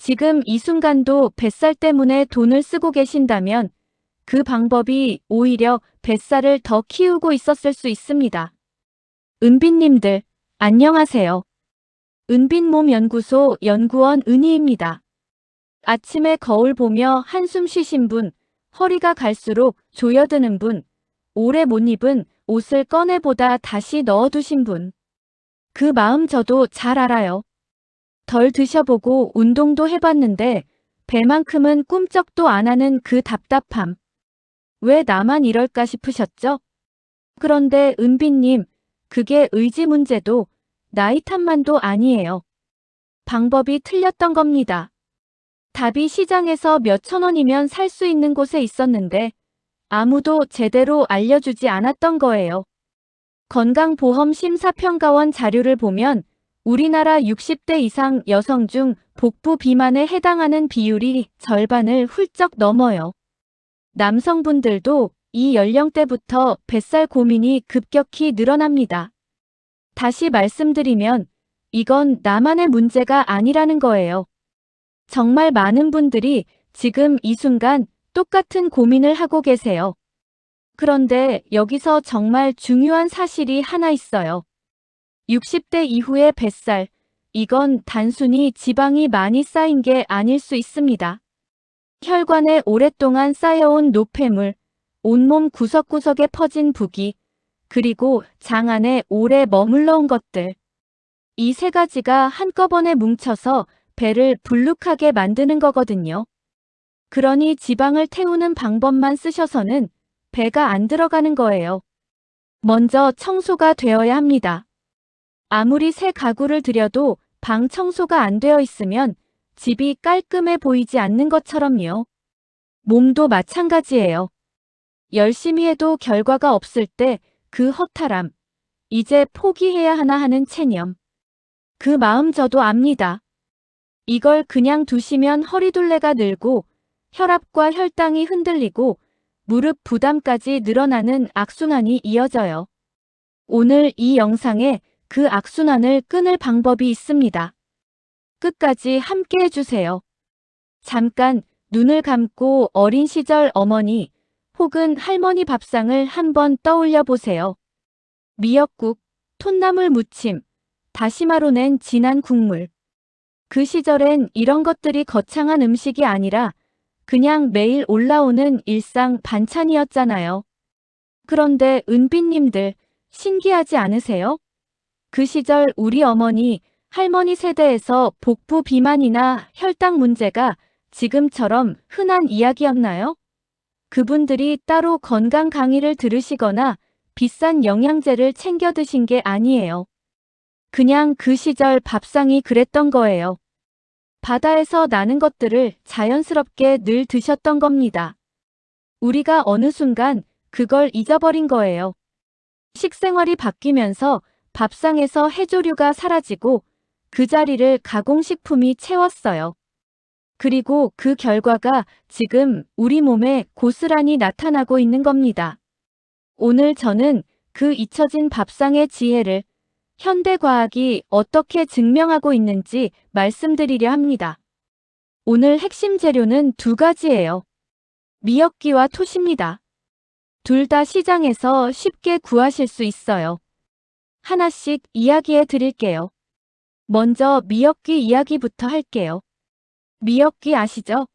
지금 이 순간도 뱃살 때문에 돈을 쓰고 계신다면 그 방법이 오히려 뱃살을 더 키우고 있었을 수 있습니다. 은빈님들, 안녕하세요. 은빈몸연구소 연구원 은희입니다. 아침에 거울 보며 한숨 쉬신 분, 허리가 갈수록 조여드는 분, 오래 못 입은 옷을 꺼내보다 다시 넣어두신 분. 그 마음 저도 잘 알아요. 덜 드셔보고 운동도 해봤는데 배만큼은 꿈쩍도 안 하는 그 답답함. 왜 나만 이럴까 싶으셨죠? 그런데 은빈님, 그게 의지 문제도 나이 탓만도 아니에요. 방법이 틀렸던 겁니다. 답이 시장에서 몇천 원이면 살 수 있는 곳에 있었는데 아무도 제대로 알려주지 않았던 거예요. 건강보험심사평가원 자료를 보면 우리나라 60대 이상 여성 중 복부 비만에 해당하는 비율이 절반을 훌쩍 넘어요. 남성분들도 이 연령대부터 뱃살 고민이 급격히 늘어납니다. 다시 말씀드리면 이건 나만의 문제가 아니라는 거예요. 정말 많은 분들이 지금 이 순간 똑같은 고민을 하고 계세요. 그런데 여기서 정말 중요한 사실이 하나 있어요. 60대 이후의 뱃살, 이건 단순히 지방이 많이 쌓인 게 아닐 수 있습니다. 혈관에 오랫동안 쌓여온 노폐물, 온몸 구석구석에 퍼진 부기, 그리고 장 안에 오래 머물러 온 것들. 이 세 가지가 한꺼번에 뭉쳐서 배를 불룩하게 만드는 거거든요. 그러니 지방을 태우는 방법만 쓰셔서는 배가 안 들어가는 거예요. 먼저 청소가 되어야 합니다. 아무리 새 가구를 들여도 방 청소가 안 되어 있으면 집이 깔끔해 보이지 않는 것처럼요. 몸도 마찬가지예요. 열심히 해도 결과가 없을 때 그 허탈함, 이제 포기해야 하나 하는 체념. 그 마음 저도 압니다. 이걸 그냥 두시면 허리둘레가 늘고 혈압과 혈당이 흔들리고 무릎 부담까지 늘어나는 악순환이 이어져요. 오늘 이 영상에 그 악순환을 끊을 방법이 있습니다. 끝까지 함께 해주세요. 잠깐 눈을 감고 어린 시절 어머니 혹은 할머니 밥상을 한번 떠올려 보세요. 미역국, 톳나물 무침, 다시마로 낸 진한 국물. 그 시절엔 이런 것들이 거창한 음식이 아니라 그냥 매일 올라오는 일상 반찬이었잖아요. 그런데 은빈님들 신기하지 않으세요? 그 시절 우리 어머니, 할머니 세대에서 복부 비만이나 혈당 문제가 지금처럼 흔한 이야기였나요? 그분들이 따로 건강 강의를 들으시거나 비싼 영양제를 챙겨 드신 게 아니에요. 그냥 그 시절 밥상이 그랬던 거예요. 바다에서 나는 것들을 자연스럽게 늘 드셨던 겁니다. 우리가 어느 순간 그걸 잊어버린 거예요. 식생활이 바뀌면서 밥상에서 해조류가 사라지고 그 자리를 가공식품이 채웠어요. 그리고 그 결과가 지금 우리 몸에 고스란히 나타나고 있는 겁니다. 오늘 저는 그 잊혀진 밥상의 지혜를 현대과학이 어떻게 증명하고 있는지 말씀드리려 합니다. 오늘 핵심 재료는 두 가지예요. 미역기와 톳입니다. 둘 다 시장에서 쉽게 구하실 수 있어요. 하나씩 이야기해 드릴게요. 먼저 미역기 이야기부터 할게요. 미역기 아시죠?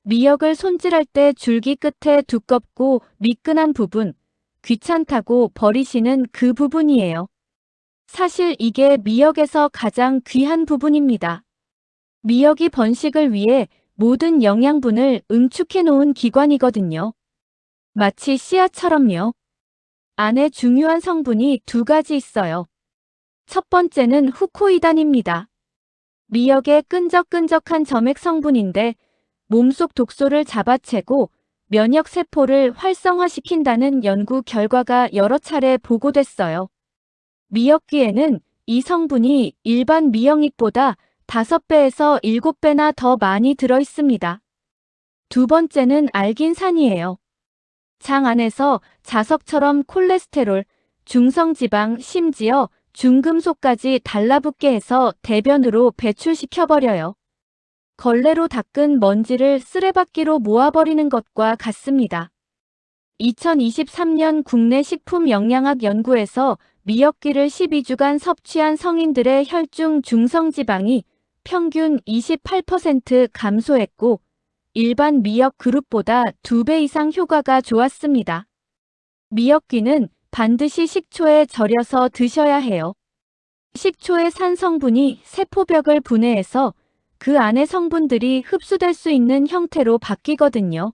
미역을 손질할 때 줄기 끝에 두껍고 미끈한 부분, 귀찮다고 버리시는 그 부분이에요. 사실 이게 미역에서 가장 귀한 부분입니다. 미역이 번식을 위해 모든 영양분을 응축해 놓은 기관이거든요. 마치 씨앗처럼요. 안에 중요한 성분이 두 가지 있어요. 첫 번째는 후코이단입니다. 미역의 끈적끈적한 점액 성분인데 몸속 독소를 잡아채고 면역세포를 활성화시킨다는 연구 결과가 여러 차례 보고됐어요. 미역기에는 이 성분이 일반 미역잎보다 5배에서 7배나 더 많이 들어있습니다. 두 번째는 알긴산이에요. 장 안에서 자석처럼 콜레스테롤, 중성지방, 심지어 중금속까지 달라붙게 해서 대변으로 배출시켜버려요. 걸레로 닦은 먼지를 쓰레받기로 모아버리는 것과 같습니다. 2023년 국내 식품영양학 연구에서 미역기를 12주간 섭취한 성인들의 혈중 중성지방이 평균 28% 감소했고 일반 미역 그룹보다 2배 이상 효과가 좋았습니다. 미역기는 반드시 식초에 절여서 드셔야 해요. 식초의 산 성분이 세포벽을 분해해서 그 안의 성분들이 흡수될 수 있는 형태로 바뀌거든요.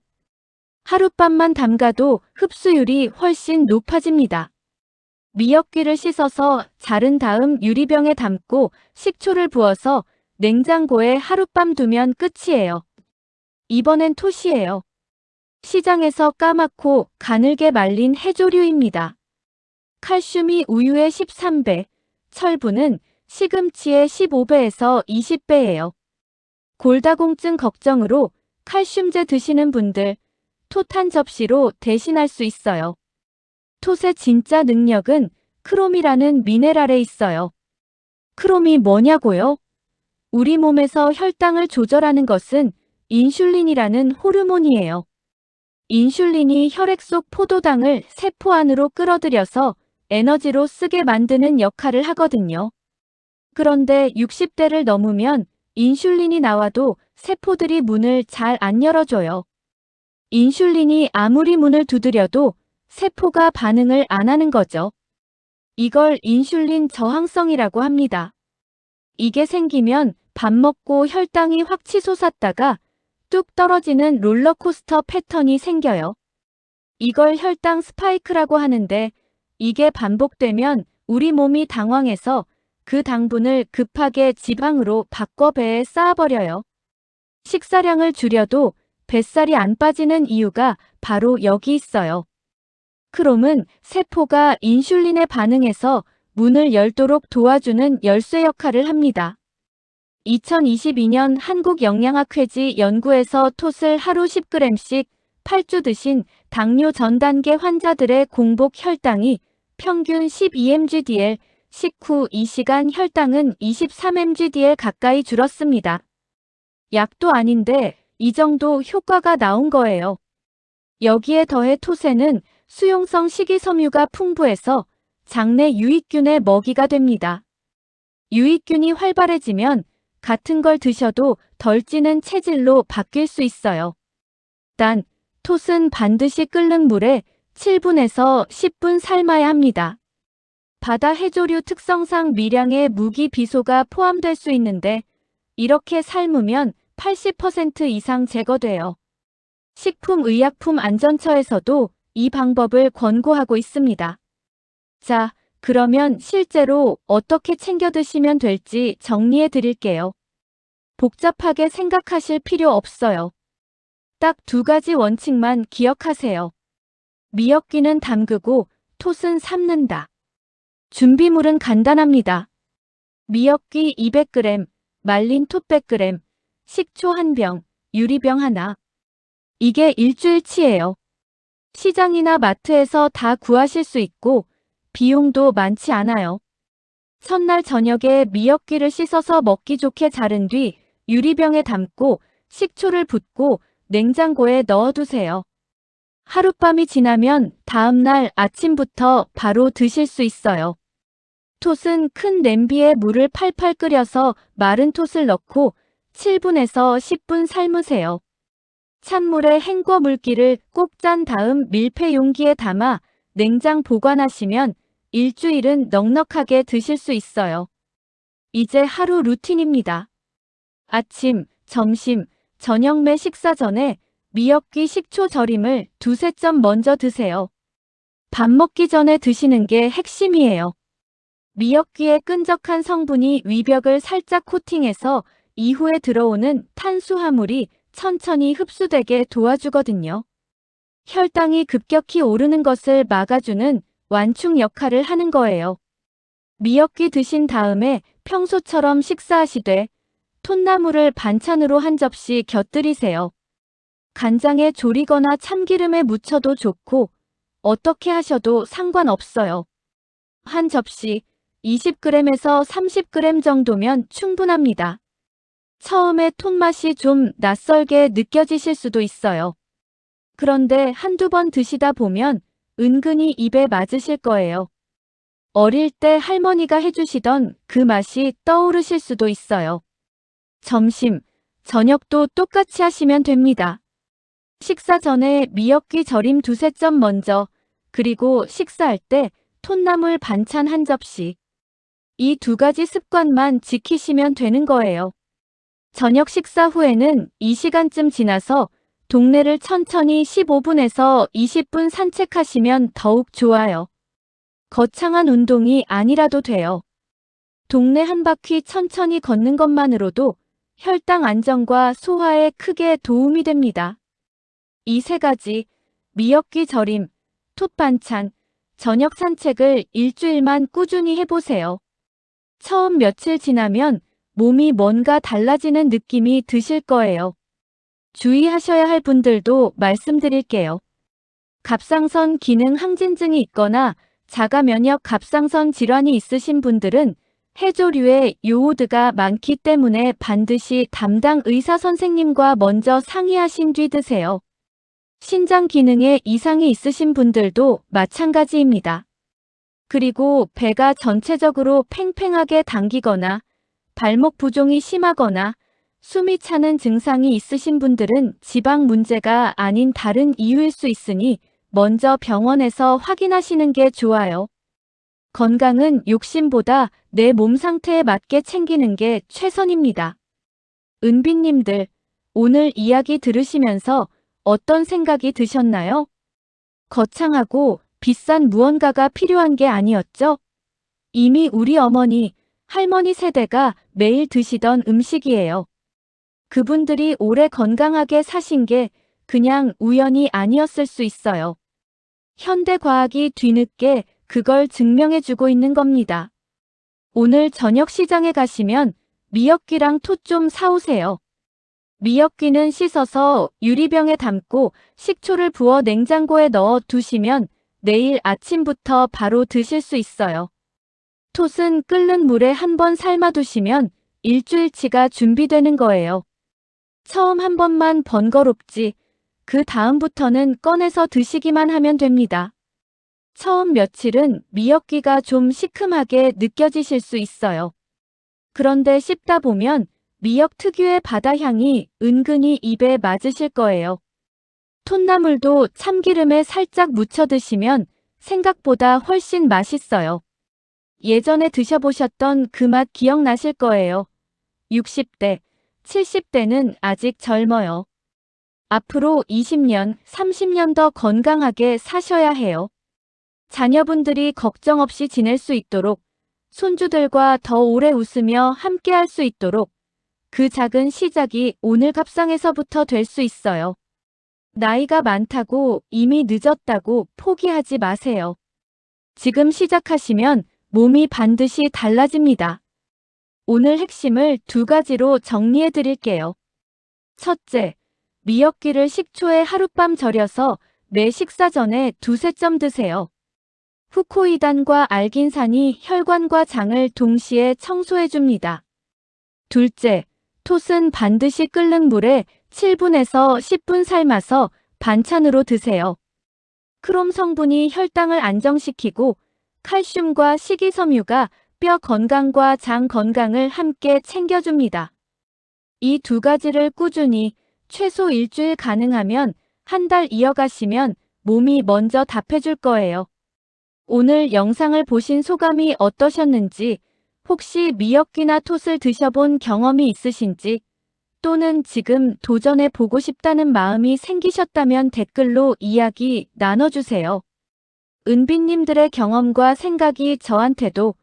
하룻밤만 담가도 흡수율이 훨씬 높아집니다. 미역귀를 씻어서 자른 다음 유리병에 담고 식초를 부어서 냉장고에 하룻밤 두면 끝이에요. 이번엔 톳이에요. 시장에서 까맣고 가늘게 말린 해조류입니다. 칼슘이 우유의 13배, 철분은 시금치의 15배에서 20배예요. 골다공증 걱정으로 칼슘제 드시는 분들, 톳 한 접시로 대신할 수 있어요. 톳의 진짜 능력은 크롬이라는 미네랄에 있어요. 크롬이 뭐냐고요? 우리 몸에서 혈당을 조절하는 것은 인슐린이라는 호르몬이에요. 인슐린이 혈액 속 포도당을 세포 안으로 끌어들여서 에너지로 쓰게 만드는 역할을 하거든요. 그런데 60대를 넘으면 인슐린이 나와도 세포들이 문을 잘 안 열어줘요. 인슐린이 아무리 문을 두드려도 세포가 반응을 안 하는 거죠. 이걸 인슐린 저항성이라고 합니다. 이게 생기면 밥 먹고 혈당이 확 치솟았다가 뚝 떨어지는 롤러코스터 패턴이 생겨요. 이걸 혈당 스파이크라고 하는데 이게 반복되면 우리 몸이 당황해서 그 당분을 급하게 지방으로 바꿔 배에 쌓아버려요. 식사량을 줄여도 뱃살이 안 빠지는 이유가 바로 여기 있어요. 크롬은 세포가 인슐린에 반응해서 문을 열도록 도와주는 열쇠 역할을 합니다. 2022년 한국영양학회지 연구에서 톳을 하루 10g씩 8주 드신 당뇨 전 단계 환자들의 공복 혈당이 평균 12mgdl, 식후 2시간 혈당은 23mgdl 가까이 줄었습니다. 약도 아닌데 이 정도 효과가 나온 거예요. 여기에 더해 톳에는 수용성 식이섬유가 풍부해서 장내 유익균의 먹이가 됩니다. 유익균이 활발해지면 같은 걸 드셔도 덜 찌는 체질로 바뀔 수 있어요. 단, 톳은 반드시 끓는 물에 7분에서 10분 삶아야 합니다. 바다 해조류 특성상 미량의 무기 비소가 포함될 수 있는데 이렇게 삶으면 80% 이상 제거돼요. 식품의약품안전처에서도 이 방법을 권고하고 있습니다. 자, 그러면 실제로 어떻게 챙겨 드시면 될지 정리해 드릴게요. 복잡하게 생각하실 필요 없어요. 딱 2가지 원칙만 기억하세요. 미역귀는 담그고 톳은 삶는다. 준비물은 간단합니다. 미역귀 200g, 말린 톳 100g, 식초 1병, 유리병 하나. 이게 일주일치예요. 시장이나 마트에서 다 구하실 수 있고 비용도 많지 않아요. 첫날 저녁에 미역귀를 씻어서 먹기 좋게 자른 뒤 유리병에 담고 식초를 붓고 냉장고에 넣어두세요. 하룻밤이 지나면 다음날 아침부터 바로 드실 수 있어요. 톳은 큰 냄비에 물을 팔팔 끓여서 마른 톳을 넣고 7분에서 10분 삶으세요. 찬물에 헹궈 물기를 꼭 짠 다음 밀폐 용기에 담아 냉장 보관하시면 일주일은 넉넉하게 드실 수 있어요. 이제 하루 루틴입니다. 아침, 점심, 저녁 매 식사 전에 미역귀 식초 절임을 2~3점 먼저 드세요. 밥 먹기 전에 드시는 게 핵심이에요. 미역귀의 끈적한 성분이 위벽을 살짝 코팅해서 이후에 들어오는 탄수화물이 천천히 흡수되게 도와주거든요. 혈당이 급격히 오르는 것을 막아주는 완충 역할을 하는 거예요. 미역귀 드신 다음에 평소처럼 식사하시되 톳나물을 반찬으로 한 접시 곁들이세요. 간장에 졸이거나 참기름에 묻혀도 좋고 어떻게 하셔도 상관없어요. 한 접시 20g에서 30g 정도면 충분합니다. 처음에 톤맛이 좀 낯설게 느껴지실 수도 있어요. 그런데 한두 번 드시다 보면 은근히 입에 맞으실 거예요. 어릴 때 할머니가 해주시던 그 맛이 떠오르실 수도 있어요. 점심, 저녁도 똑같이 하시면 됩니다. 식사 전에 미역귀 절임 두세 점 먼저, 그리고 식사할 때 톳나물 반찬 한 접시. 이 두 가지 습관만 지키시면 되는 거예요. 저녁 식사 후에는 이 시간쯤 지나서 동네를 천천히 15분에서 20분 산책하시면 더욱 좋아요. 거창한 운동이 아니라도 돼요. 동네 한 바퀴 천천히 걷는 것만으로도 혈당 안정과 소화에 크게 도움이 됩니다. 이 세 가지, 미역귀 절임, 톳 반찬, 저녁 산책을 일주일만 꾸준히 해보세요. 처음 며칠 지나면 몸이 뭔가 달라지는 느낌이 드실 거예요. 주의하셔야 할 분들도 말씀드릴게요. 갑상선 기능 항진증이 있거나 자가 면역 갑상선 질환이 있으신 분들은 해조류에 요오드가 많기 때문에 반드시 담당 의사 선생님과 먼저 상의하신 뒤 드세요. 신장 기능에 이상이 있으신 분들도 마찬가지입니다. 그리고 배가 전체적으로 팽팽하게 당기거나 발목 부종이 심하거나 숨이 차는 증상이 있으신 분들은 지방 문제가 아닌 다른 이유일 수 있으니 먼저 병원에서 확인하시는 게 좋아요. 건강은 욕심보다 내 몸 상태에 맞게 챙기는 게 최선입니다. 은비님들, 오늘 이야기 들으시면서 어떤 생각이 드셨나요? 거창하고 비싼 무언가가 필요한 게 아니었죠? 이미 우리 어머니, 할머니 세대가 매일 드시던 음식이에요. 그분들이 오래 건강하게 사신 게 그냥 우연이 아니었을 수 있어요. 현대 과학이 뒤늦게 그걸 증명해주고 있는 겁니다. 오늘 저녁 시장에 가시면 미역귀랑 톳 좀 사오세요. 미역귀는 씻어서 유리병에 담고 식초를 부어 냉장고에 넣어 두시면 내일 아침부터 바로 드실 수 있어요. 톳은 끓는 물에 한번 삶아두시면 일주일치가 준비되는 거예요. 처음 한 번만 번거롭지, 그 다음부터는 꺼내서 드시기만 하면 됩니다. 처음 며칠은 미역귀가 좀 시큼하게 느껴지실 수 있어요. 그런데 씹다 보면 미역 특유의 바다향이 은근히 입에 맞으실 거예요. 톳나물도 참기름에 살짝 묻혀 드시면 생각보다 훨씬 맛있어요. 예전에 드셔보셨던 그 맛 기억나실 거예요. 60대, 70대는 아직 젊어요. 앞으로 20년, 30년 더 건강하게 사셔야 해요. 자녀분들이 걱정 없이 지낼 수 있도록, 손주들과 더 오래 웃으며 함께 할 수 있도록 그 작은 시작이 오늘 갑상에서부터 될 수 있어요. 나이가 많다고 이미 늦었다고 포기하지 마세요. 지금 시작하시면 몸이 반드시 달라집니다. 오늘 핵심을 두 가지로 정리해 드릴게요. 첫째, 미역귀를 식초에 하룻밤 절여서 매 식사 전에 두세 점 드세요. 후코이단과 알긴산이 혈관과 장을 동시에 청소해 줍니다. 둘째, 톳은 반드시 끓는 물에 7분에서 10분 삶아서 반찬으로 드세요. 크롬 성분이 혈당을 안정시키고 칼슘과 식이섬유가 뼈 건강과 장 건강을 함께 챙겨줍니다. 이 두 가지를 꾸준히 최소 일주일 가능하면 한 달 이어가시면 몸이 먼저 답해줄 거예요. 오늘 영상을 보신 소감이 어떠셨는지, 혹시 미역귀나 톳을 드셔본 경험이 있으신지, 또는 지금 도전해 보고 싶다는 마음이 생기셨다면 댓글로 이야기 나눠주세요. 은비님들의 경험과 생각이 저한테도,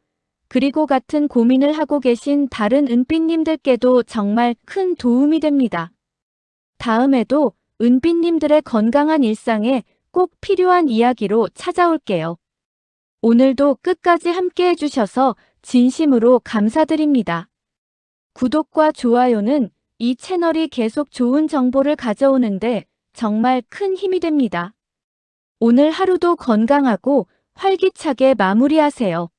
그리고 같은 고민을 하고 계신 다른 은비님들께도 정말 큰 도움이 됩니다. 다음에도 은비님들의 건강한 일상에 꼭 필요한 이야기로 찾아올게요. 오늘도 끝까지 함께 해주셔서 진심으로 감사드립니다. 구독과 좋아요는 이 채널이 계속 좋은 정보를 가져오는데 정말 큰 힘이 됩니다. 오늘 하루도 건강하고 활기차게 마무리하세요.